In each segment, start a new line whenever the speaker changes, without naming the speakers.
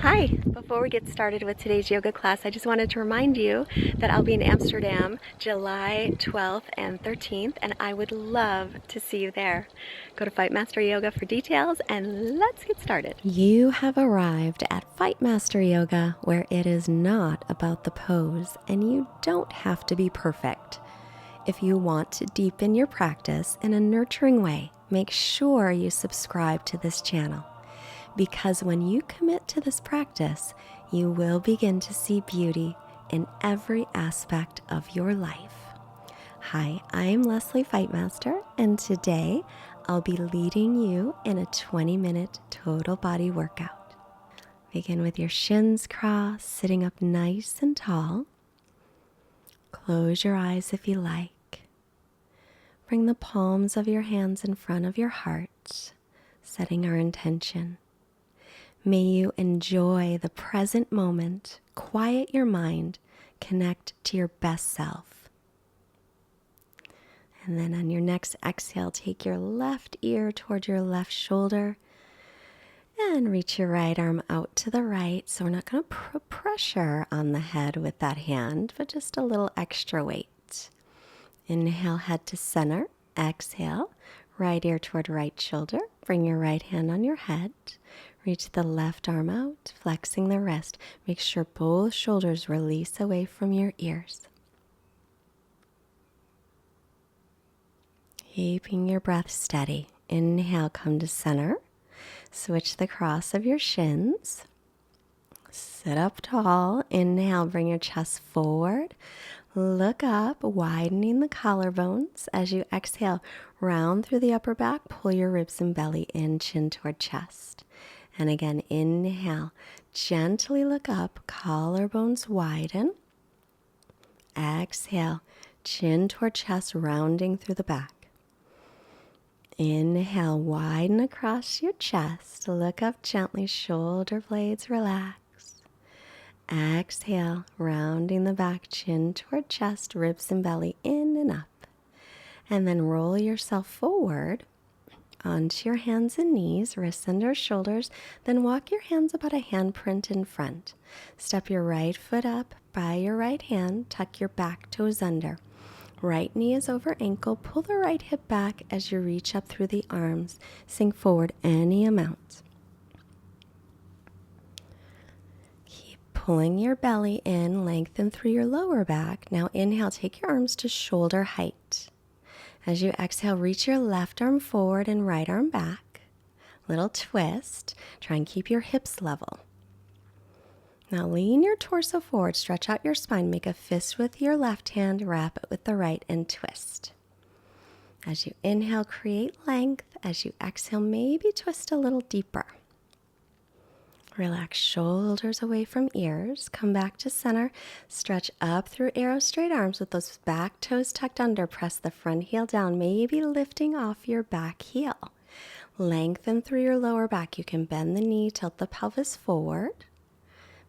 Hi! Before we get started with today's yoga class, I just wanted to remind you that I'll be in Amsterdam July 12th and 13th, and I would love to see you there. Go to Fightmaster Yoga for details, and let's get started. You have arrived at Fightmaster Yoga, where it is not about the pose, and you don't have to be perfect. If you want to deepen your practice in a nurturing way, make sure you subscribe to this channel. Because when you commit to this practice, you will begin to see beauty in every aspect of your life. Hi, I'm Lesley Fightmaster, and today I'll be leading you in a 20-minute total body workout. Begin with your shins crossed, sitting up nice and tall. Close your eyes if you like. Bring the palms of your hands in front of your heart, setting our intention. May you enjoy the present moment, quiet your mind, connect to your best self. And then on your next exhale, take your left ear toward your left shoulder and reach your right arm out to the right. So we're not going to put pressure on the head with that hand, but just a little extra weight. Inhale, head to center. Exhale, right ear toward right shoulder. Bring your right hand on your head. Reach the left arm out, flexing the wrist. Make sure both shoulders release away from your ears. Keeping your breath steady. Inhale, come to center. Switch the cross of your shins. Sit up tall. Inhale, bring your chest forward. Look up, widening the collarbones. As you exhale, round through the upper back. Pull your ribs and belly in, chin toward chest. And again, inhale, gently look up, collarbones widen. Exhale, chin toward chest, rounding through the back. Inhale, widen across your chest. Look up gently, shoulder blades relax. Exhale, rounding the back, chin toward chest, ribs and belly in and up. And then roll yourself forward onto your hands and knees, wrists under shoulders, then walk your hands about a handprint in front. Step your right foot up by your right hand, tuck your back toes under. Right knee is over ankle, pull the right hip back as you reach up through the arms. Sink forward any amount. Keep pulling your belly in, lengthen through your lower back. Now inhale, take your arms to shoulder height. As you exhale, reach your left arm forward and right arm back. Little twist. Try and keep your hips level. Now lean your torso forward, stretch out your spine, make a fist with your left hand, wrap it with the right, and twist. As you inhale, create length. As you exhale, maybe twist a little deeper. Relax shoulders away from ears. Come back to center. Stretch up through arrow straight arms with those back toes tucked under. Press the front heel down, maybe lifting off your back heel. Lengthen through your lower back. You can bend the knee, tilt the pelvis forward.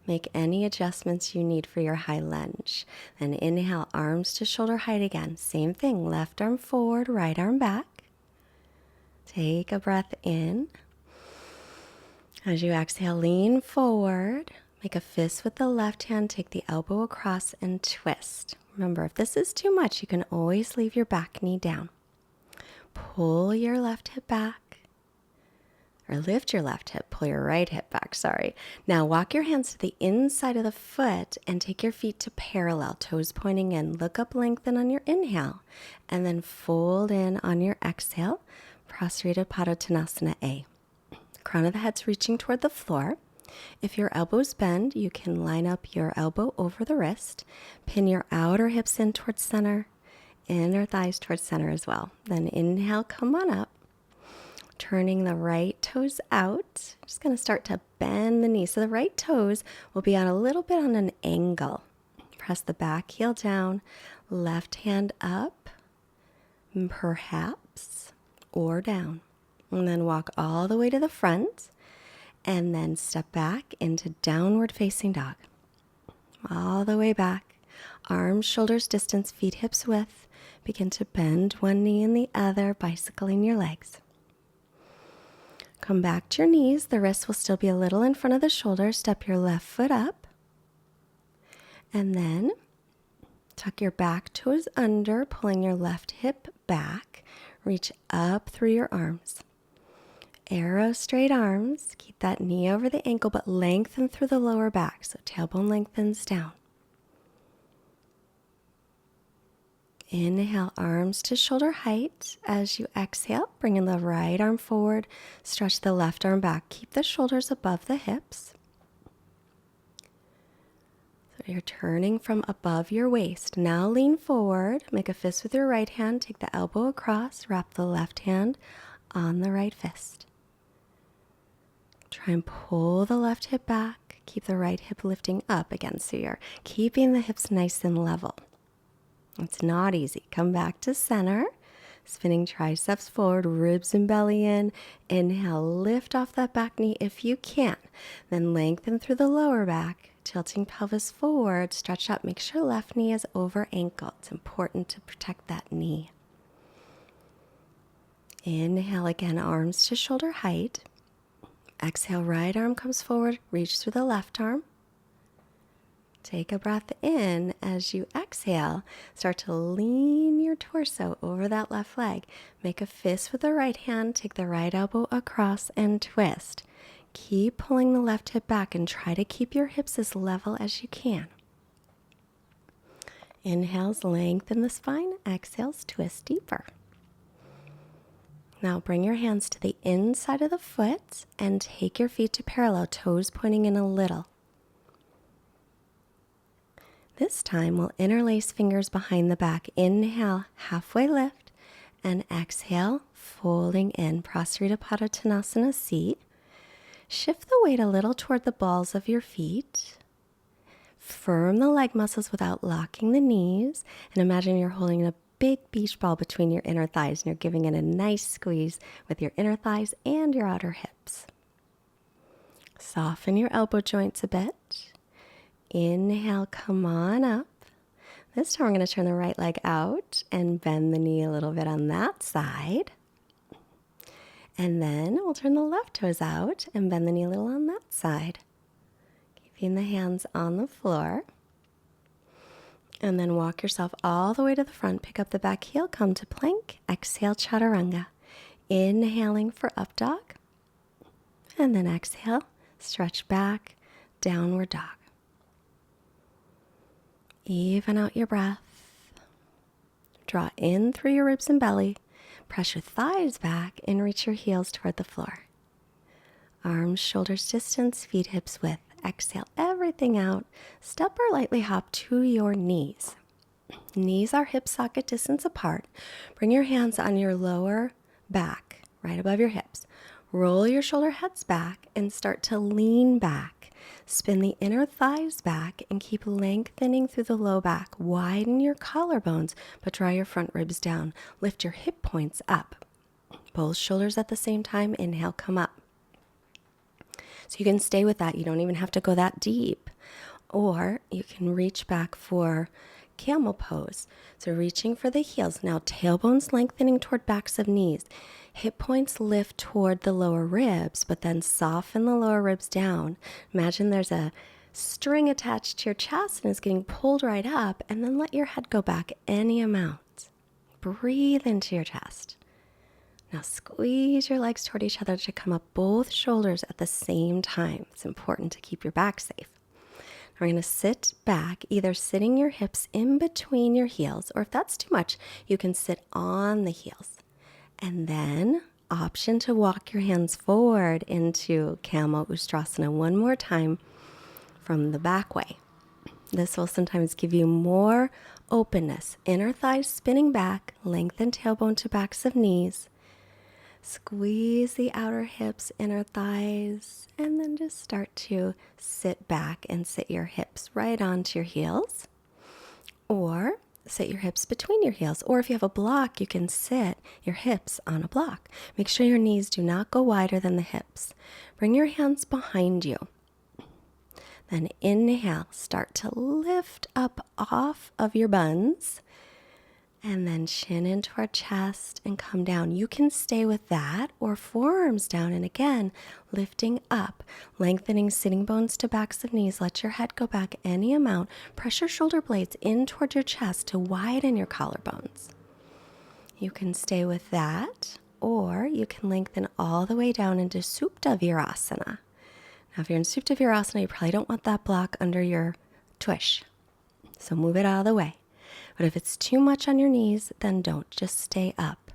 Make any adjustments you need for your high lunge. Then inhale, arms to shoulder height again. Same thing, left arm forward, right arm back. Take a breath in. As you exhale, lean forward, make a fist with the left hand, take the elbow across and twist. Remember, if this is too much, you can always leave your back knee down. Pull your left hip back, or lift your left hip, pull your right hip back, sorry. Now walk your hands to the inside of the foot and take your feet to parallel, toes pointing in. Look up, lengthen on your inhale, and then fold in on your exhale, Prostrated Padottanasana A. Crown of the head's reaching toward the floor. If your elbows bend, you can line up your elbow over the wrist. Pin your outer hips in towards center, inner thighs towards center as well. Then inhale, come on up. Turning the right toes out. Just going to start to bend the knee. So the right toes will be on a little bit on an angle. Press the back heel down, left hand up, perhaps, or down. And then walk all the way to the front and then step back into downward facing dog. All the way back, arms, shoulders distance, feet hips width. Begin to bend one knee and the other, bicycling your legs. Come back to your knees. The wrists will still be a little in front of the shoulders. Step your left foot up. And then tuck your back toes under, pulling your left hip back. Reach up through your arms. Arrow straight arms. Keep that knee over the ankle, but lengthen through the lower back. So tailbone lengthens down. Inhale, arms to shoulder height. As you exhale, bring in the right arm forward. Stretch the left arm back. Keep the shoulders above the hips. So you're turning from above your waist. Now lean forward. Make a fist with your right hand. Take the elbow across. Wrap the left hand on the right fist. Try and pull the left hip back. Keep the right hip lifting up again. So you're keeping the hips nice and level. It's not easy. Come back to center. Spinning triceps forward, ribs and belly in. Inhale, lift off that back knee if you can. Then lengthen through the lower back. Tilting pelvis forward, stretch up. Make sure left knee is over ankle. It's important to protect that knee. Inhale again, arms to shoulder height. Exhale, right arm comes forward. Reach through the left arm. Take a breath in. As you exhale, start to lean your torso over that left leg. Make a fist with the right hand. Take the right elbow across and twist. Keep pulling the left hip back and try to keep your hips as level as you can. Inhales, lengthen the spine. Exhales, twist deeper. Now bring your hands to the inside of the foot and take your feet to parallel, toes pointing in a little. This time we'll interlace fingers behind the back. Inhale, halfway lift, and exhale, folding in. Prasarita Padottanasana seat. Shift the weight a little toward the balls of your feet. Firm the leg muscles without locking the knees. And imagine you're holding a big beach ball between your inner thighs and you're giving it a nice squeeze with your inner thighs and your outer hips. Soften your elbow joints a bit. Inhale, come on up. This time we're going to turn the right leg out and bend the knee a little bit on that side. And then we'll turn the left toes out and bend the knee a little on that side. Keeping the hands on the floor. And then walk yourself all the way to the front. Pick up the back heel, come to plank. Exhale, chaturanga. Inhaling for up dog. And then exhale, stretch back, downward dog. Even out your breath. Draw in through your ribs and belly. Press your thighs back and reach your heels toward the floor. Arms, shoulders distance, feet hips width. Exhale everything out. Step or lightly hop to your knees. Knees are hip socket distance apart. Bring your hands on your lower back, right above your hips. Roll your shoulder heads back and start to lean back. Spin the inner thighs back and keep lengthening through the low back. Widen your collarbones, but draw your front ribs down. Lift your hip points up. Both shoulders at the same time. Inhale, come up. So you can stay with that. You don't even have to go that deep. Or you can reach back for camel pose. So reaching for the heels. Now tailbones lengthening toward backs of knees. Hip points lift toward the lower ribs, but then soften the lower ribs down. Imagine there's a string attached to your chest and it's getting pulled right up, and then let your head go back any amount. Breathe into your chest. Now squeeze your legs toward each other to come up both shoulders at the same time. It's important to keep your back safe. Now we're going to sit back, either sitting your hips in between your heels, or if that's too much, you can sit on the heels. And then option to walk your hands forward into Camel Ustrasana one more time from the back way. This will sometimes give you more openness. Inner thighs spinning back, lengthen tailbone to backs of knees. Squeeze the outer hips, inner thighs, and then just start to sit back and sit your hips right onto your heels. Or sit your hips between your heels. Or if you have a block, you can sit your hips on a block. Make sure your knees do not go wider than the hips. Bring your hands behind you. Then inhale, start to lift up off of your buns And then chin into our chest and come down. You can stay with that or forearms down. And again, lifting up, lengthening sitting bones to backs of knees. Let your head go back any amount. Press your shoulder blades in toward your chest to widen your collarbones. You can stay with that, or you can lengthen all the way down into Supta Virasana. Now, if you're in Supta Virasana, you probably don't want that block under your tush. So move it out of the way. But if it's too much on your knees, then don't. Just stay up.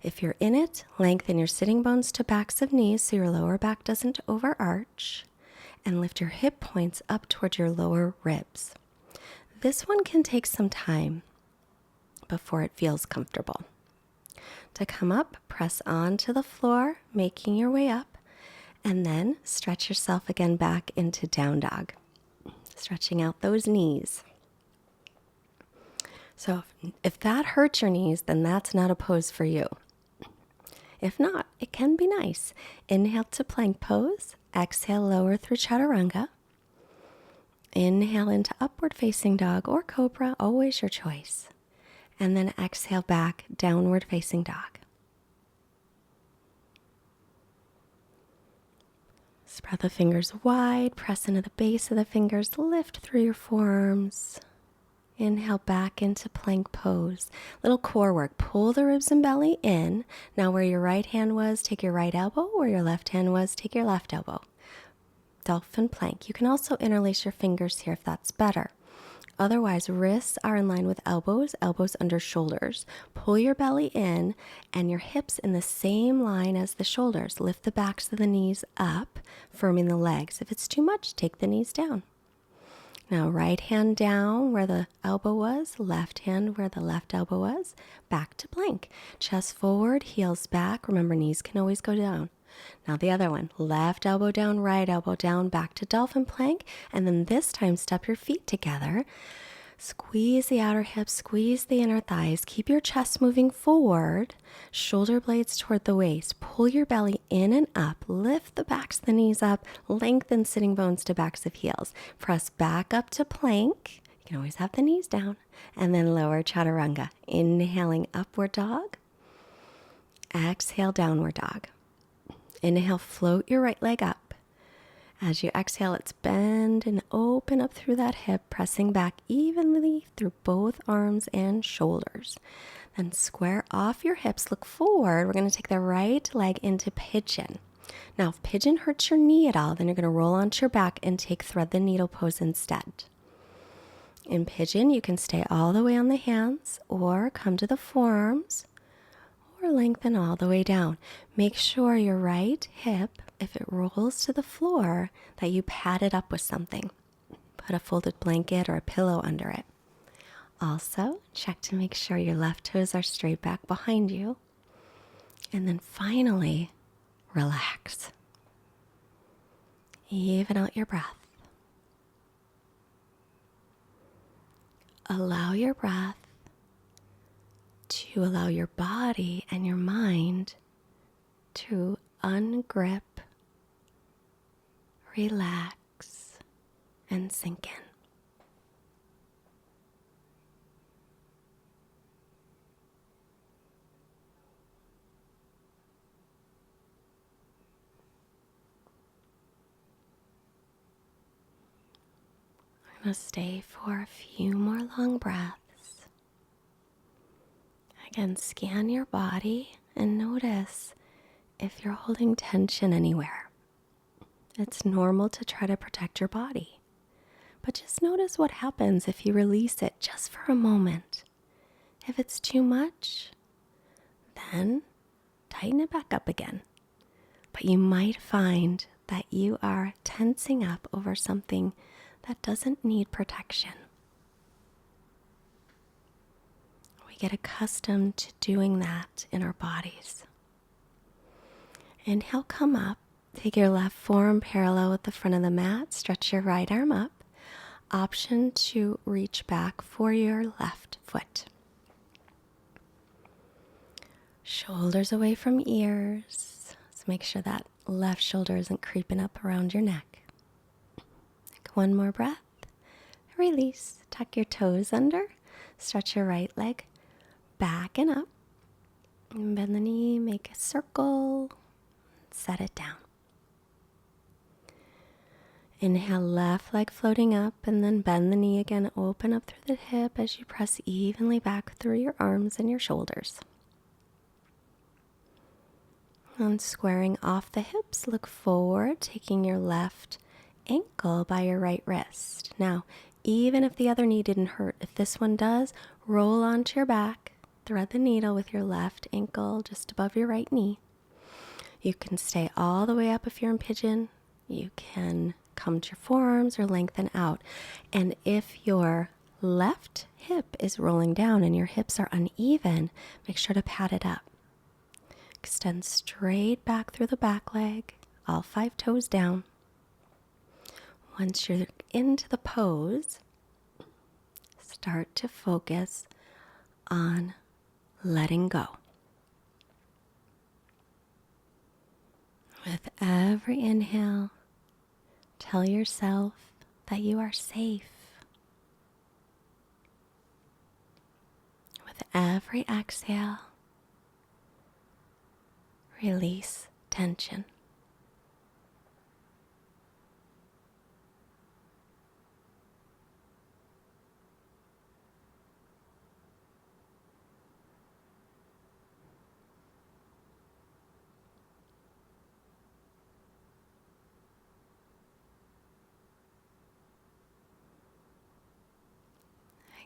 If you're in it, lengthen your sitting bones to backs of knees so your lower back doesn't overarch. And lift your hip points up toward your lower ribs. This one can take some time before it feels comfortable. To come up, press onto the floor, making your way up. And then stretch yourself again back into down dog. Stretching out those knees. So if that hurts your knees, then that's not a pose for you. If not, it can be nice. Inhale to plank pose. Exhale, lower through chaturanga. Inhale into upward facing dog or cobra, always your choice. And then exhale back, downward facing dog. Spread the fingers wide, press into the base of the fingers, lift through your forearms. Inhale back into plank pose. Little core work. Pull the ribs and belly in. Now where your right hand was, take your right elbow. Where your left hand was, take your left elbow. Dolphin plank. You can also interlace your fingers here if that's better. Otherwise, wrists are in line with elbows, elbows under shoulders. Pull your belly in and your hips in the same line as the shoulders. Lift the backs of the knees up, firming the legs. If it's too much, take the knees down. Now, right hand down where the elbow was, left hand where the left elbow was, back to plank. Chest forward, heels back. Remember, knees can always go down. Now the other one, left elbow down, right elbow down, back to dolphin plank. And then this time, step your feet together. Squeeze the outer hips, squeeze the inner thighs. Keep your chest moving forward. Shoulder blades toward the waist. Pull your belly in and up. Lift the backs of the knees up. Lengthen sitting bones to backs of heels. Press back up to plank. You can always have the knees down. And then lower chaturanga. Inhaling upward dog. Exhale downward dog. Inhale, float your right leg up. As you exhale, let's bend and open up through that hip, pressing back evenly through both arms and shoulders. Then square off your hips, look forward. We're going to take the right leg into pigeon. Now, if pigeon hurts your knee at all, then you're going to roll onto your back and take thread the needle pose instead. In pigeon, you can stay all the way on the hands or come to the forearms or lengthen all the way down. Make sure your right hip, if it rolls to the floor, that you pad it up with something. Put a folded blanket or a pillow under it. Also, check to make sure your left toes are straight back behind you. And then finally, relax. Even out your breath. Allow your breath to allow your body and your mind to ungrip, relax, and sink in. I'm going to stay for a few more long breaths. Again, scan your body and notice if you're holding tension anywhere. It's normal to try to protect your body, but just notice what happens if you release it just for a moment. If it's too much, then tighten it back up again. But you might find that you are tensing up over something that doesn't need protection. We get accustomed to doing that in our bodies. Inhale, come up. Take your left forearm parallel with the front of the mat. Stretch your right arm up. Option to reach back for your left foot. Shoulders away from ears. So make sure that left shoulder isn't creeping up around your neck. Take one more breath. Release. Tuck your toes under. Stretch your right leg back and up. And bend the knee, make a circle, set it down. Inhale, left leg floating up, and then bend the knee again. Open up through the hip as you press evenly back through your arms and your shoulders. And squaring off the hips, look forward, taking your left ankle by your right wrist. Now, even if the other knee didn't hurt, if this one does, roll onto your back, thread the needle with your left ankle just above your right knee. You can stay all the way up if you're in Pigeon. You can come to your forearms or lengthen out. And if your left hip is rolling down and your hips are uneven, make sure to pat it up. Extend straight back through the back leg, all 5 toes down. Once you're into the pose, start to focus on letting go. With every inhale, tell yourself that you are safe. With every exhale, release tension.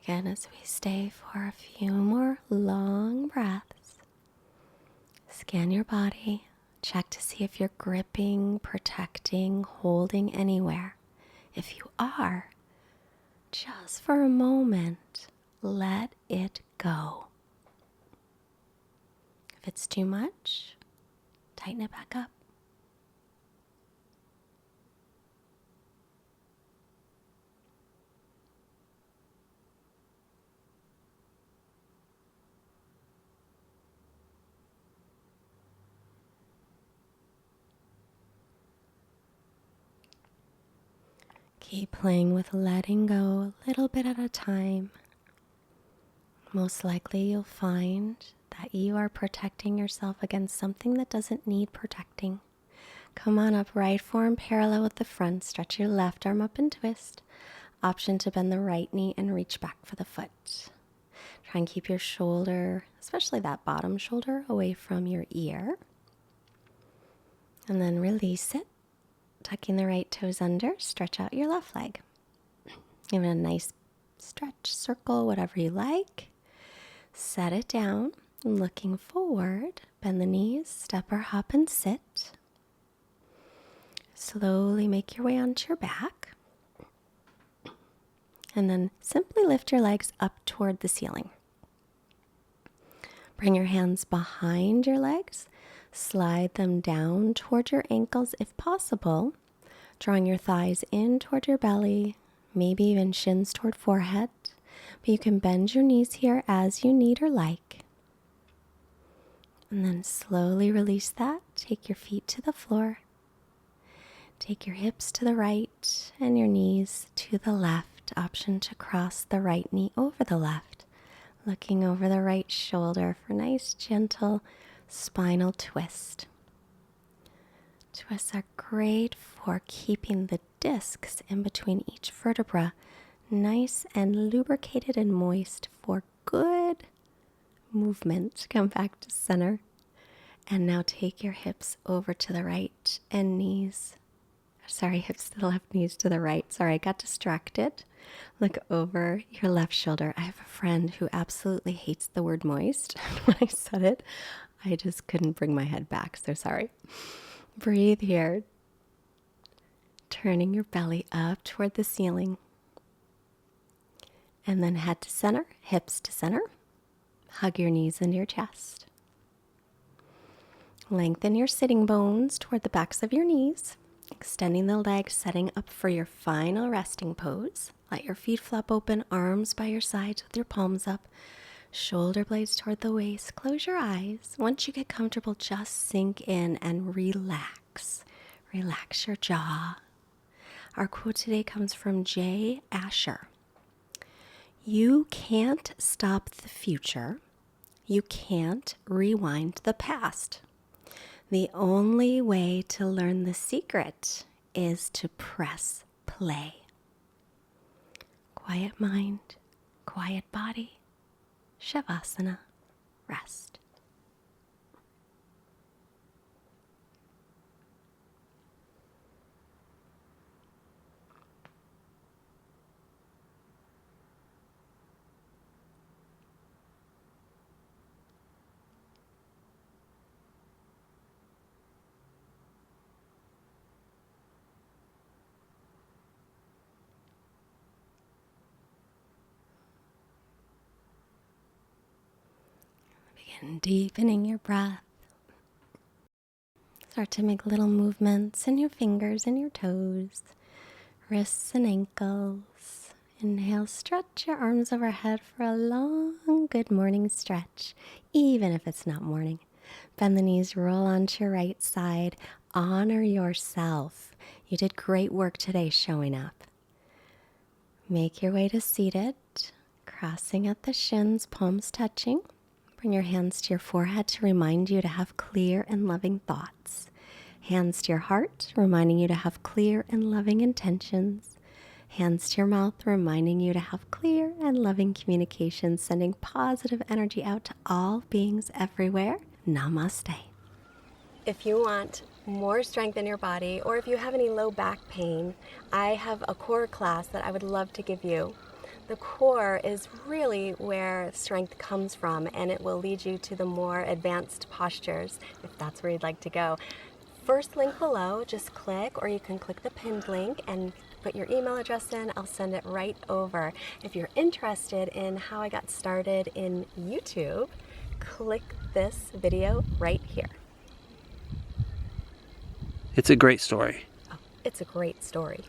Again, as we stay for a few more long breaths, scan your body, check to see if you're gripping, protecting, holding anywhere. If you are, just for a moment, let it go. If it's too much, tighten it back up. Keep playing with letting go a little bit at a time. Most likely you'll find that you are protecting yourself against something that doesn't need protecting. Come on up, right forearm parallel with the front. Stretch your left arm up and twist. Option to bend the right knee and reach back for the foot. Try and keep your shoulder, especially that bottom shoulder, away from your ear. And then release it. Tucking the right toes under, stretch out your left leg. Give it a nice stretch, circle, whatever you like. Set it down, looking forward. Bend the knees, step or hop and sit. Slowly make your way onto your back. And then simply lift your legs up toward the ceiling. Bring your hands behind your legs. Slide them down toward your ankles if possible, drawing your thighs in toward your belly, maybe even shins toward forehead. But you can bend your knees here as you need or like. And then slowly release that. Take your feet to the floor. Take your hips to the right and your knees to the left. Option to cross the right knee over the left. Looking over the right shoulder for nice, gentle spinal twist. Twists are great for keeping the discs in between each vertebra nice and lubricated and moist for good movement. Come back to center. And now take your hips over to the right and hips to the left, knees to the right. Sorry, I got distracted. Look over your left shoulder. I have a friend who absolutely hates the word moist. When I said it, I just couldn't bring my head back, so sorry. Breathe here. Turning your belly up toward the ceiling. And then head to center, hips to center. Hug your knees into your chest. Lengthen your sitting bones toward the backs of your knees. Extending the legs, setting up for your final resting pose. Let your feet flop open, arms by your sides with your palms up. Shoulder blades toward the waist. Close your eyes. Once you get comfortable, just sink in and relax. Relax your jaw. Our quote today comes from Jay Asher. You can't stop the future. You can't rewind the past. The only way to learn the secret is to press play. Quiet mind, quiet body, Shavasana, rest. Begin deepening your breath. Start to make little movements in your fingers and your toes, wrists and ankles. Inhale, stretch your arms overhead for a long, good morning stretch, even if it's not morning. Bend the knees, roll onto your right side. Honor yourself. You did great work today showing up. Make your way to seated, crossing at the shins, palms touching. Bring your hands to your forehead to remind you to have clear and loving thoughts. Hands to your heart, reminding you to have clear and loving intentions. Hands to your mouth, reminding you to have clear and loving communication, sending positive energy out to all beings everywhere. Namaste. If you want more strength in your body, or if you have any low back pain, I have a core class that I would love to give you. The core is really where strength comes from, and it will lead you to the more advanced postures, if that's where you'd like to go. First link below, just click, or you can click the pinned link and put your email address in. I'll send it right over. If you're interested in how I got started in YouTube, click this video right here.
It's a great story.
Oh, it's a great story.